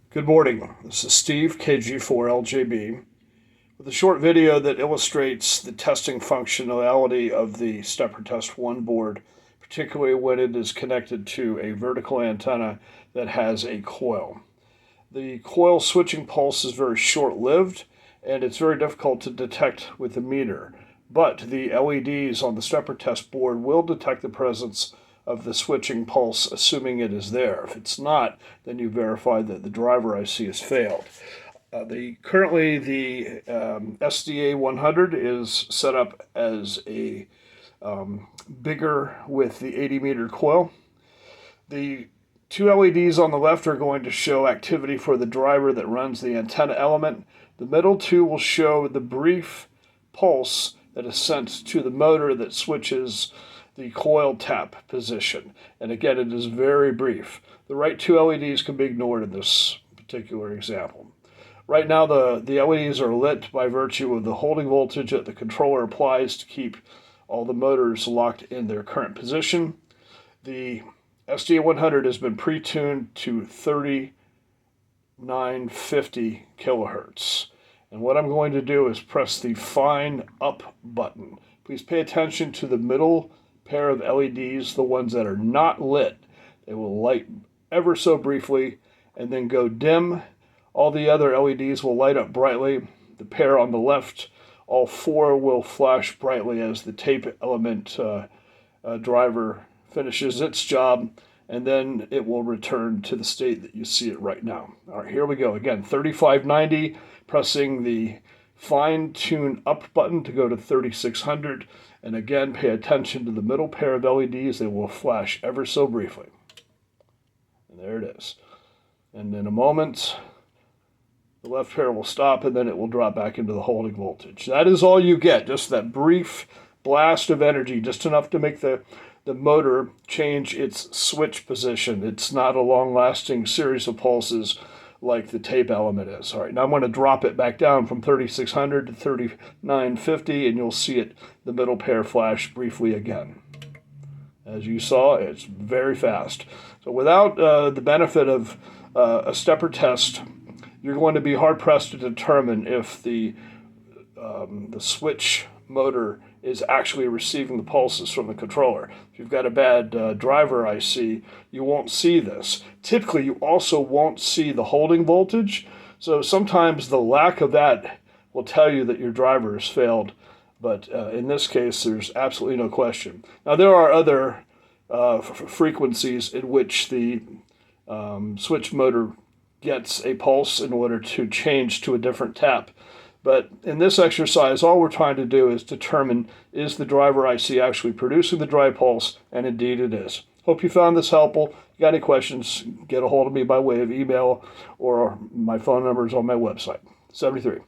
Good morning. This is Steve, KG4LJB, with a short video that illustrates the testing functionality of the Steppir Test 1 board, particularly when it is connected to a vertical antenna that has a coil. The coil switching pulse is very short-lived, and it's very difficult to detect with the meter, but the LEDs on the Steppir Test board will detect the presence of the switching pulse, assuming it is there. If it's not, then you verify that the driver IC has failed. Currently, the SDA 100 is set up as a bigger with the 80 meter coil. The two LEDs on the left are going to show activity for the driver that runs the antenna element. The middle two will show the brief pulse that is sent to the motor that switches the coil tap position. And again, it is very brief. The right two LEDs can be ignored in this particular example. Right now, the LEDs are lit by virtue of the holding voltage that the controller applies to keep all the motors locked in their current position. The SDA 100 has been pre-tuned to 3950 kilohertz. And what I'm going to do is press the fine up button. Please pay attention to the middle pair of LEDs, the ones that are not lit. They will light ever so briefly and then go dim. All the other LEDs will light up brightly. The pair on the left, all four will flash brightly as the tape element driver finishes its job, and then it will return to the state that you see it right now. All right, here we go. Again, 3590, pressing the fine tune up button to go to 3600. And again, pay attention to the middle pair of LEDs. They will flash ever so briefly. And there it is. And in a moment, the left pair will stop, and then it will drop back into the holding voltage. That is all you get, just that brief blast of energy, just enough to make the motor change its switch position. It's not a long-lasting series of pulses like the tape element is. All right, now I'm going to drop it back down from 3600 to 3950, and you'll see it, the middle pair flash briefly again. As you saw, it's very fast. So without the benefit of a Steppir test, you're going to be hard-pressed to determine if the switch motor is actually receiving the pulses from the controller. If you've got a bad driver IC, you won't see this. Typically, you also won't see the holding voltage, so sometimes the lack of that will tell you that your driver has failed, but in this case, there's absolutely no question. Now, there are other frequencies in which the switch motor gets a pulse in order to change to a different tap. But in this exercise, all we're trying to do is determine, is the driver IC actually producing the dry pulse? And indeed it is. Hope you found this helpful. If you got any questions, get a hold of me by way of email, or my phone number is on my website. 73.